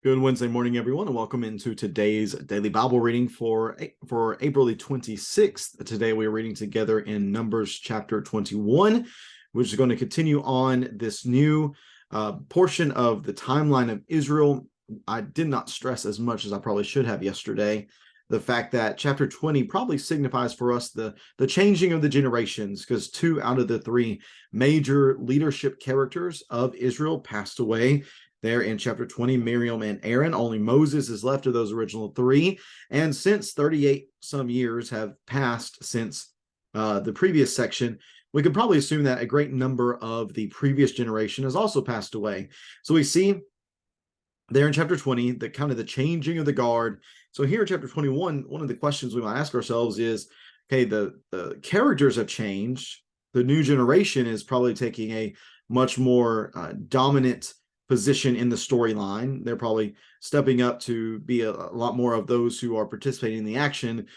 Good Wednesday morning, everyone, and welcome into today's daily Bible reading for April the 26th. Today we are reading together in Numbers chapter 21, which is going to continue on this new portion of the timeline of Israel. I did not stress as much as I probably should have yesterday the fact that chapter 20 probably signifies for us the changing of the generations, because 2 out of the 3 major leadership characters of Israel passed away. There in chapter 20, Miriam and Aaron. Only Moses is left of those original 3. And since 38 some years have passed since the previous section, we could probably assume that a great number of the previous generation has also passed away. So we see there in chapter 20, the kind of the changing of the guard. So here in chapter 21, one of the questions we might ask ourselves is, okay, the characters have changed. The new generation is probably taking a much more dominant position in the storyline. They're probably stepping up to be a lot more of those who are participating in the action.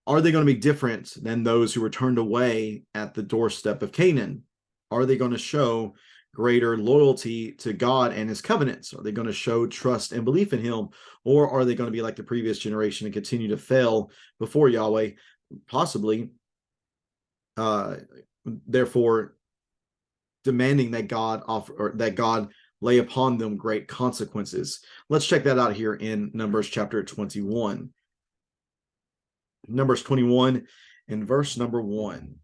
Are they going to be different than those who were turned away at the doorstep of Canaan? Are they going to show greater loyalty to God and his covenants? Are they going to show trust and belief in him? Or are they going to be like the previous generation and continue to fail before Yahweh, possibly therefore demanding that God lay upon them great consequences? Let's check that out here in Numbers chapter 21. Numbers 21 and verse number 1.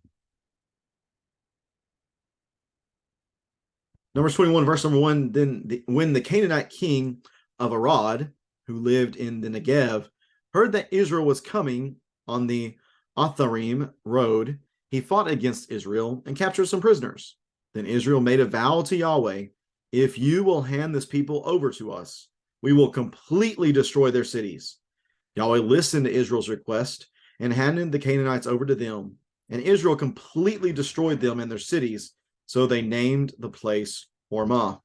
Numbers 21, verse number 1, when the Canaanite king of Arad, who lived in the Negev, heard that Israel was coming on the Atharim road, he fought against Israel and captured some prisoners. Then Israel made a vow to Yahweh, if you will hand this people over to us, we will completely destroy their cities. Yahweh listened to Israel's request and handed the Canaanites over to them, and Israel completely destroyed them and their cities, so they named the place Hormah.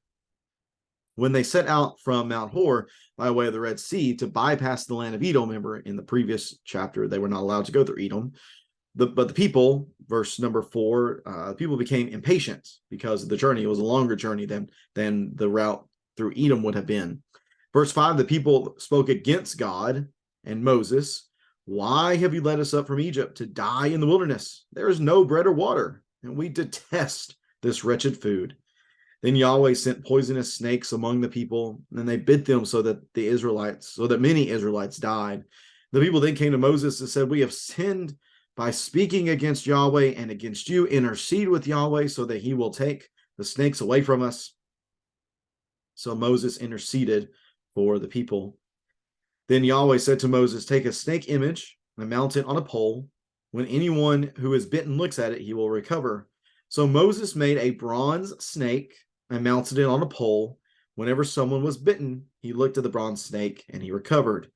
When they set out from Mount Hor by way of the Red Sea to bypass the land of Edom, remember in the previous chapter they were not allowed to go through Edom, but the people, verse number 4, people became impatient because the journey was a longer journey than the route through Edom would have been. Verse 5, the people spoke against God and Moses. Why have you led us up from Egypt to die in the wilderness? There is no bread or water, and we detest this wretched food. Then Yahweh sent poisonous snakes among the people, and they bit them so that many Israelites died. The people then came to Moses and said, we have sinned by speaking against Yahweh and against you. Intercede with Yahweh so that he will take the snakes away from us. So Moses interceded for the people. Then Yahweh said to Moses, take a snake image and mount it on a pole. When anyone who is bitten looks at it, he will recover. So Moses made a bronze snake and mounted it on a pole. Whenever someone was bitten, he looked at the bronze snake and he recovered.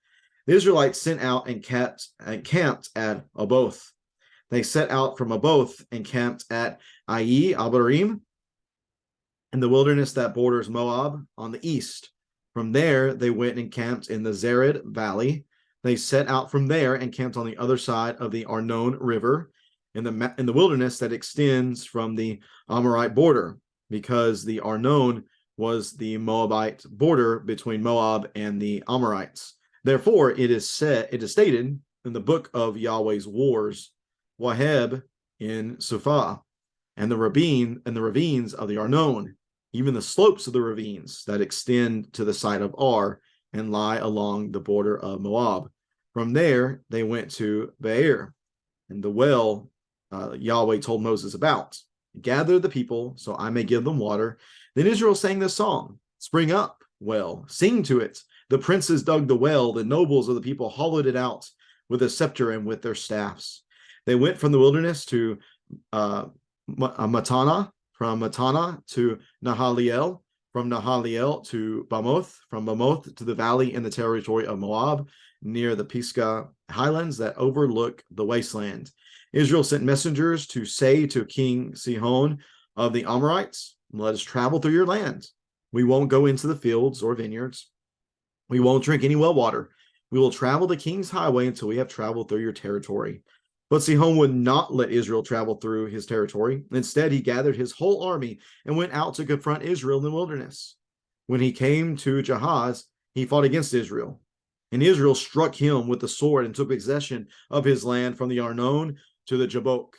The Israelites sent out and camped at Oboth. They set out from Oboth and camped at Ai Abarim in the wilderness that borders Moab on the east. From there, they went and camped in the Zered Valley. They set out from there and camped on the other side of the Arnon River in the wilderness that extends from the Amorite border, because the Arnon was the Moabite border between Moab and the Amorites. Therefore, it is stated in the book of Yahweh's wars, Waheb in Suphah, and the ravines of the Arnon, even the slopes of the ravines that extend to the site of Ar and lie along the border of Moab. From there, they went to Beer, and the well Yahweh told Moses about. Gather the people so I may give them water. Then Israel sang this song, spring up, well, sing to it. The princes dug the well, the nobles of the people hollowed it out with a scepter and with their staffs. They went from the wilderness to Matana, from Matana to Nahaliel, from Nahaliel to Bamoth, from Bamoth to the valley in the territory of Moab, near the Pisgah highlands that overlook the wasteland. Israel sent messengers to say to King Sihon of the Amorites, let us travel through your land. We won't go into the fields or vineyards. We won't drink any well water. We will travel the king's highway until we have traveled through your territory. But Sihon would not let Israel travel through his territory. Instead, he gathered his whole army and went out to confront Israel in the wilderness. When he came to Jahaz, he fought against Israel. And Israel struck him with the sword and took possession of his land from the Arnon to the Jabbok,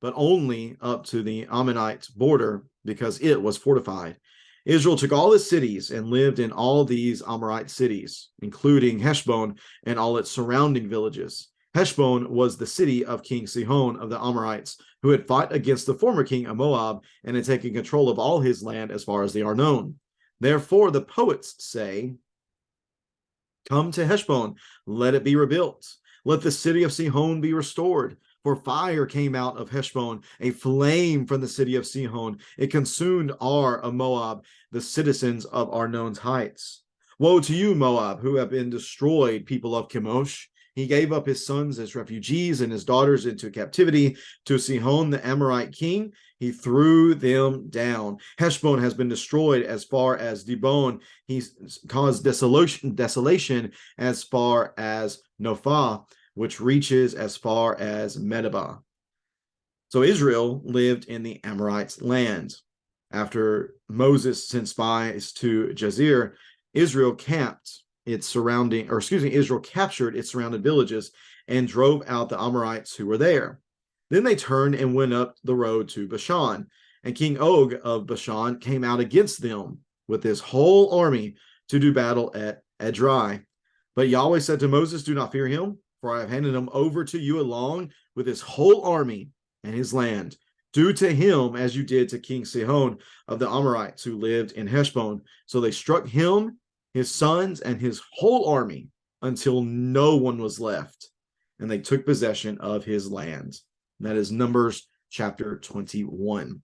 but only up to the Ammonite border because it was fortified. Israel took all its cities and lived in all these Amorite cities, including Heshbon and all its surrounding villages. Heshbon was the city of King Sihon of the Amorites, who had fought against the former king of Moab and had taken control of all his land as far as the Arnon. Therefore, the poets say, "Come to Heshbon, let it be rebuilt. Let the city of Sihon be restored. For fire came out of Heshbon, a flame from the city of Sihon. It consumed Ar of Moab, the citizens of Arnon's heights. Woe to you, Moab, who have been destroyed, people of Chemosh. He gave up his sons as refugees and his daughters into captivity to Sihon, the Amorite king. He threw them down. Heshbon has been destroyed as far as Dibon. He's caused desolation as far as Nophah, which reaches as far as Medeba." So Israel lived in the Amorites' land. After Moses sent spies to Jazer, Israel captured its surrounding villages and drove out the Amorites who were there. Then they turned and went up the road to Bashan, and King Og of Bashan came out against them with his whole army to do battle at Edrei. But Yahweh said to Moses, "Do not fear him, for I have handed him over to you along with his whole army and his land. Do to him as you did to King Sihon of the Amorites who lived in Heshbon." So they struck him, his sons, and his whole army until no one was left, and they took possession of his land. And that is Numbers chapter 21.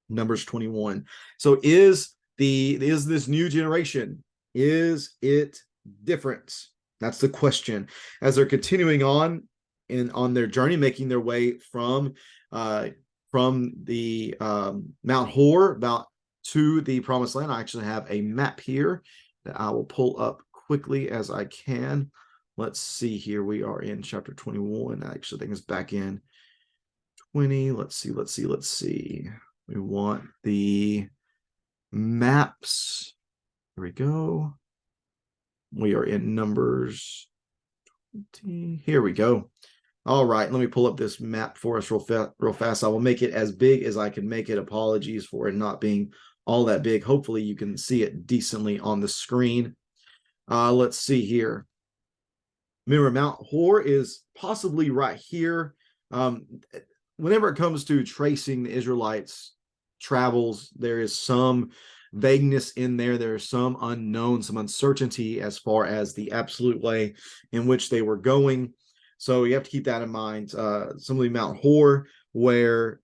Numbers 21. So is this new generation, is it different? That's the question. As they're continuing on their journey, making their way from the Mount Hor about to the Promised Land. I actually have a map here that I will pull up quickly as I can. Let's see here. We are in chapter 21. I actually think it's back in 20. Let's see. We want the maps. Here we go. We are in Numbers 20. Here we go. All right, let me pull up this map for us real fast. I will make it as big as I can make it. Apologies for it not being all that big. Hopefully you can see it decently on the screen. Let's see here. Remember, Mount Hor is possibly right here. Whenever it comes to tracing the Israelites' travels, there is some vagueness in there. There's some unknown, some uncertainty as far as the absolute way in which they were going. So you have to keep that in mind. Similarly, Mount Hor, where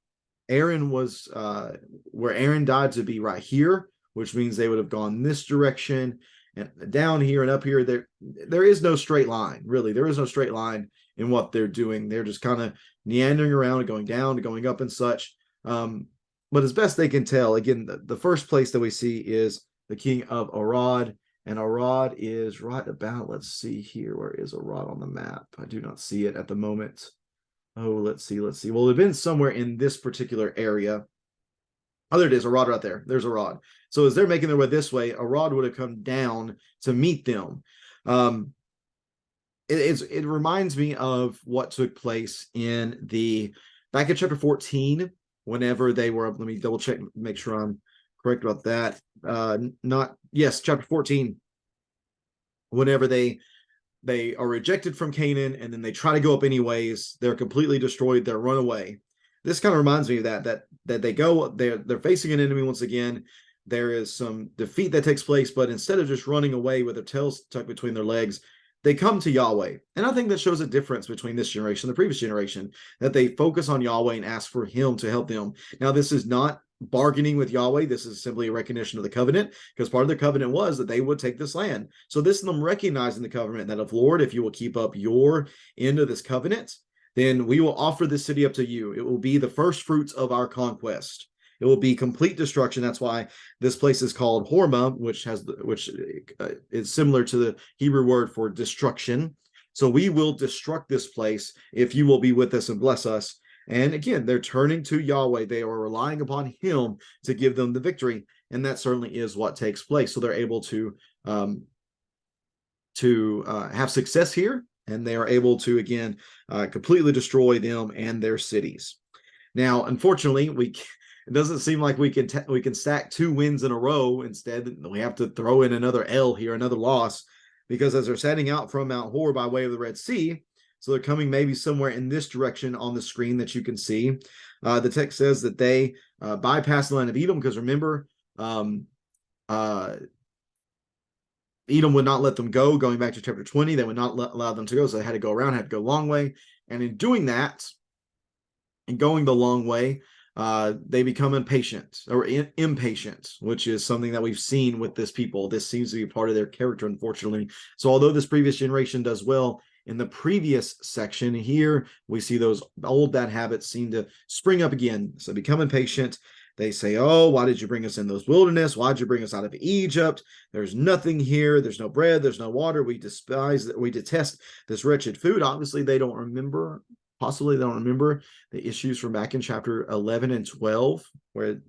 Aaron died, to be right here, which means they would have gone this direction and down here and up here. There is no straight line, really. There is no straight line in what they're doing. They're just kind of meandering around and going down and going up and such. But as best they can tell, again, the first place that we see is the king of Arad, and Arad is right about, let's see here, where is Arad on the map? I do not see it at the moment. Oh, let's see. Well, it had been somewhere in this particular area. Oh, there it is, Arad right there. There's Arad. So as they're making their way this way, Arad would have come down to meet them. It reminds me of what took place back in chapter 14, whenever they were, let me double check, make sure I'm correct about that. Chapter 14, whenever they are rejected from Canaan and then they try to go up anyways, they're completely destroyed, they're run away. This kind of reminds me of that they go, they're facing an enemy once again. There is some defeat that takes place, but instead of just running away with their tails tucked between their legs, they come to Yahweh. And I think that shows a difference between this generation and the previous generation, that they focus on Yahweh and ask for him to help them. Now, this is not bargaining with Yahweh. This is simply a recognition of the covenant, because part of the covenant was that they would take this land. So this is them recognizing the covenant, that Lord, if you will keep up your end of this covenant, then we will offer this city up to you. It will be the first fruits of our conquest. It will be complete destruction. That's why this place is called Hormah, which is similar to the Hebrew word for destruction. So we will destruct this place if you will be with us and bless us. And again, they're turning to Yahweh. They are relying upon him to give them the victory. And that certainly is what takes place. So they're able to to have success here, and they are able to again completely destroy them and their cities. Now, unfortunately, it doesn't seem like we can stack 2 wins in a row. Instead, we have to throw in another L here, another loss, because as they're setting out from Mount Hor by way of the Red Sea, so they're coming maybe somewhere in this direction on the screen that you can see. The text says that they bypassed the land of Edom, because remember, Edom would not let them go. Going back to chapter 20, they would not allow them to go, so they had to go around, had to go a long way. And in doing that, and going the long way, they become impatient, which is something that we've seen with this people. This seems to be part of their character, unfortunately. So although this previous generation does well in the previous section, here we see those old bad habits seem to spring up again. So become impatient. They say, oh, why did you bring us in those wilderness? Why did you bring us out of Egypt? There's nothing here. There's no bread. There's no water. We detest this wretched food. Obviously, they don't remember. Possibly they don't remember the issues from back in chapter 11 and 12, where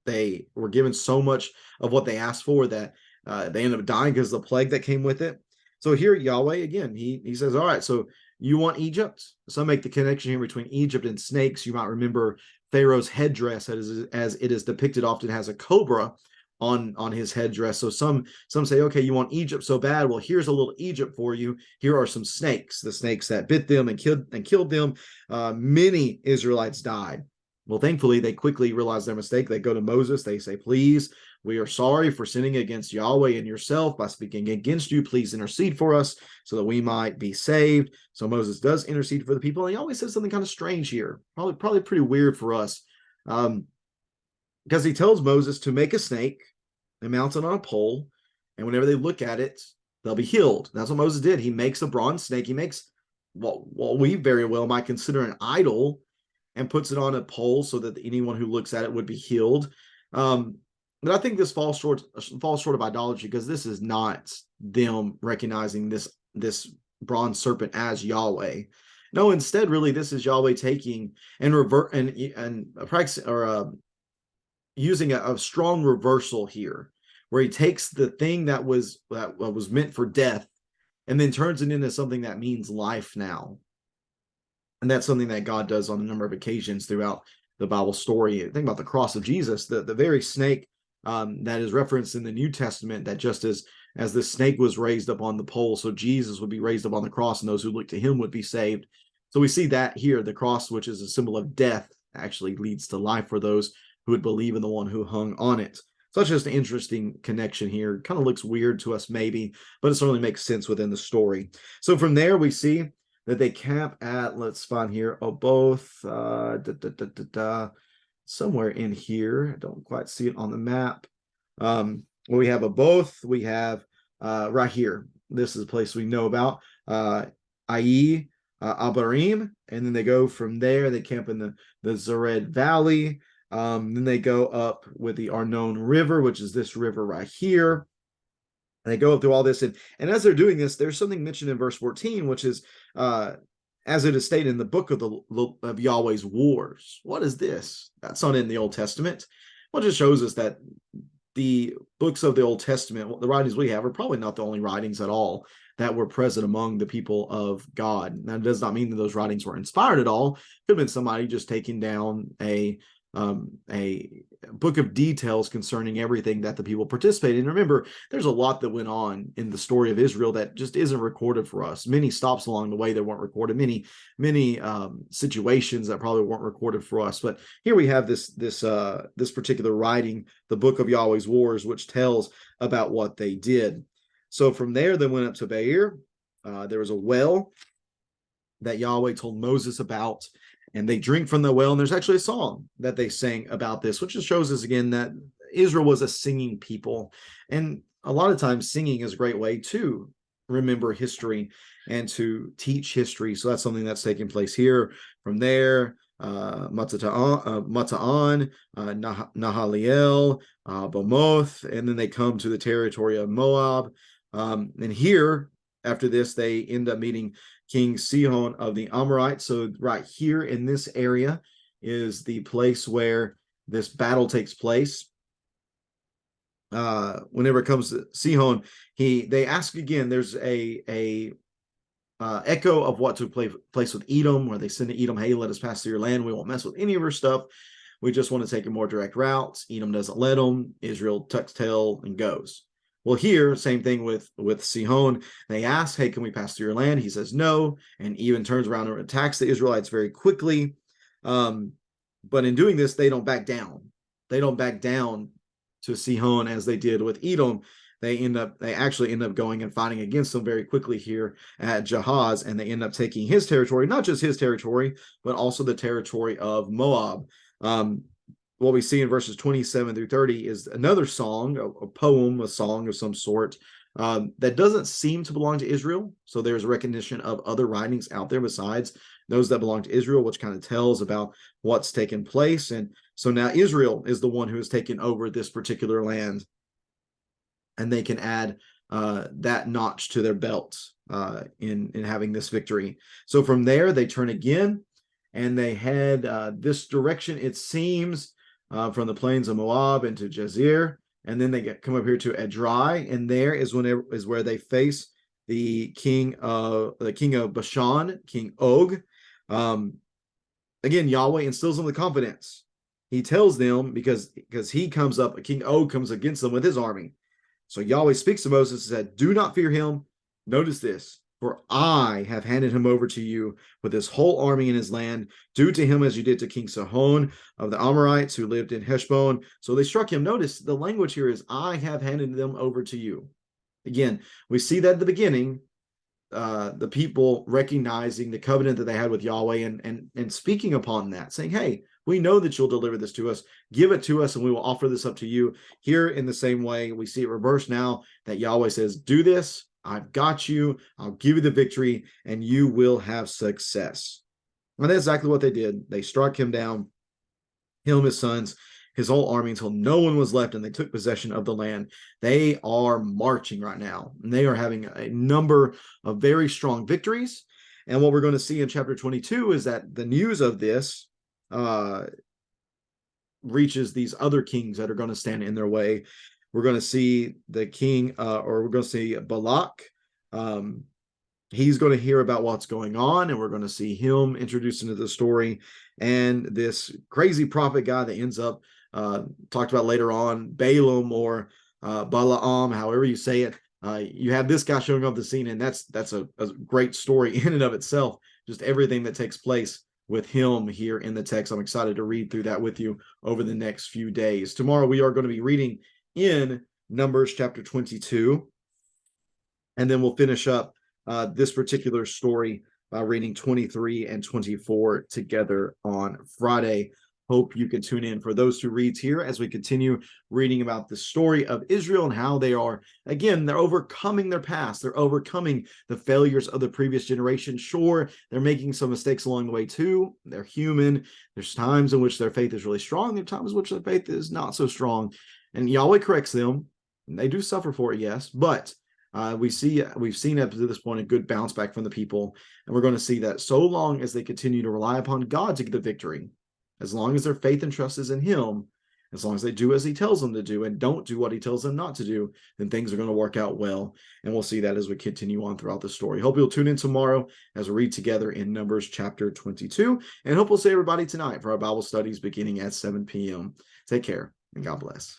they were given so much of what they asked for that they ended up dying because of the plague that came with it. So here, Yahweh, again, he says, all right, so you want Egypt? So make the connection here between Egypt and snakes. You might remember Pharaoh's headdress, as it is depicted, often has a cobra on his headdress. So some say, okay, you want Egypt so bad. Well, here's a little Egypt for you. Here are some snakes, the snakes that bit them and killed them. Many Israelites died. Well, thankfully, they quickly realize their mistake. They go to Moses. They say, please, we are sorry for sinning against Yahweh and yourself by speaking against you. Please intercede for us so that we might be saved. So Moses does intercede for the people. And he always says something kind of strange here, probably pretty weird for us. Because he tells Moses to make a snake and mount it on a pole, and whenever they look at it, they'll be healed. That's what Moses did. He makes a bronze snake. He makes what we very well might consider an idol, and puts it on a pole so that anyone who looks at it would be healed. But I think this falls short of idolatry, because this is not them recognizing this bronze serpent as Yahweh. No, instead, really, this is Yahweh taking and revert and practice or using a strong reversal here, where he takes the thing that was meant for death and then turns it into something that means life now. And that's something that God does on a number of occasions throughout the Bible story. Think about the cross of Jesus, the very snake that is referenced in the New Testament, that just as the snake was raised up on the pole, so Jesus would be raised up on the cross, and those who look to him would be saved. So we see that here, the cross, which is a symbol of death, actually leads to life for those who would believe in the one who hung on it. So that's just an interesting connection here. Kind of looks weird to us maybe, but it certainly makes sense within the story. So from there we see that they camp at, let's find here, somewhere in here. I don't quite see it on the map. We have Oboth. We have right here. This is a place we know about. Abarim, and then they go from there. They camp in the Zered Valley. Then they go up with the Arnon River, which is this river right here. And they go up through all this, and as they're doing this, there's something mentioned in verse 14, which is as it is stated in the book of Yahweh's wars. What is this? That's not in the Old Testament. Well, it just shows us that the books of the Old Testament, the writings we have, are probably not the only writings at all that were present among the people of God. That does not mean that those writings were inspired at all. Could have been somebody just taking down a book of details concerning everything that the people participated in. Remember, there's a lot that went on in the story of Israel that just isn't recorded for us. Many stops along the way that weren't recorded, many situations that probably weren't recorded for us. But here we have this particular writing, the book of Yahweh's wars, which tells about what they did. So from there, they went up to Beer. There was a well that Yahweh told Moses about, and they drink from the well. And there's actually a song that they sang about this, which just shows us again that Israel was a singing people. And a lot of times singing is a great way to remember history and to teach history. So that's something that's taking place here. From there, Mata'an, Nahaliel, Bamoth, and then they come to the territory of Moab. And here, after this, they end up meeting King Sihon of the Amorites. So right here in this area is the place where this battle takes place. whenever it comes to Sihon, they ask again. There's a echo of what took place with Edom, where they send to Edom, hey, let us pass through your land. We won't mess with any of your stuff. We just want to take a more direct route. Edom doesn't let them. Israel tucks tail and goes. Well, here, same thing with Sihon. They ask, hey, can we pass through your land? He says no, and even turns around and attacks the Israelites very quickly. But in doing this, they don't back down. They don't back down to Sihon as they did with Edom. They actually end up going and fighting against them very quickly here at Jahaz, and they end up taking his territory, not just his territory, but also the territory of Moab. What we see in verses 27 through 30 is another song, a poem, a song of some sort, that doesn't seem to belong to Israel. So there's recognition of other writings out there besides those that belong to Israel, which kind of tells about what's taken place. And so now Israel is the one who has taken over this particular land, and they can add that notch to their belt in having this victory. So from there, they turn again, and they head this direction, it seems, from the plains of Moab into Jazer, and then they come up here to Edrei, and there is where they face the king of Bashan, King Og. Again, Yahweh instills them the confidence. He tells them, because he comes up, King Og comes against them with his army. So Yahweh speaks to Moses and said, do not fear him. Notice this, for I have handed him over to you with his whole army and his land. Do to him as you did to King Sihon of the Amorites who lived in Heshbon. So they struck him. Notice the language here is, I have handed them over to you. Again, we see that at the beginning, the people recognizing the covenant that they had with Yahweh and speaking upon that, saying, hey, we know that you'll deliver this to us. Give it to us, and we will offer this up to you. Here, in the same way, we see it reversed now, that Yahweh says, do this. I've got you. I'll give you the victory, and you will have success. And that's exactly what they did. They struck him down, him, his sons, his whole army, until no one was left, and they took possession of the land. They are marching right now, and they are having a number of very strong victories. And what we're going to see in chapter 22 is that the news of this reaches these other kings that are going to stand in their way. We're going to see the king, or we're going to see Balak. He's going to hear about what's going on, and we're going to see him introduced into the story. And this crazy prophet guy that ends up talked about later on, Balaam or Balaam, however you say it. You have this guy showing up the scene, and that's a great story in and of itself. Just everything that takes place with him here in the text. I'm excited to read through that with you over the next few days. Tomorrow we are going to be reading in Numbers chapter 22, and then we'll finish up this particular story by reading 23 and 24 together on Friday. Hope you can tune in for those two reads here as we continue reading about the story of Israel and how they are, again, they're overcoming their past. They're overcoming the failures of the previous generation. Sure, they're making some mistakes along the way too. They're human. There's times in which their faith is really strong. There are times in which their faith is not so strong. And Yahweh corrects them. They do suffer for it, yes, but we've seen up to this point a good bounce back from the people. And we're going to see that so long as they continue to rely upon God to get the victory, as long as their faith and trust is in him, as long as they do as he tells them to do and don't do what he tells them not to do, then things are going to work out well. And we'll see that as we continue on throughout the story. Hope you'll tune in tomorrow as we read together in Numbers chapter 22. And hope we'll see everybody tonight for our Bible studies beginning at 7 p.m. Take care and God bless.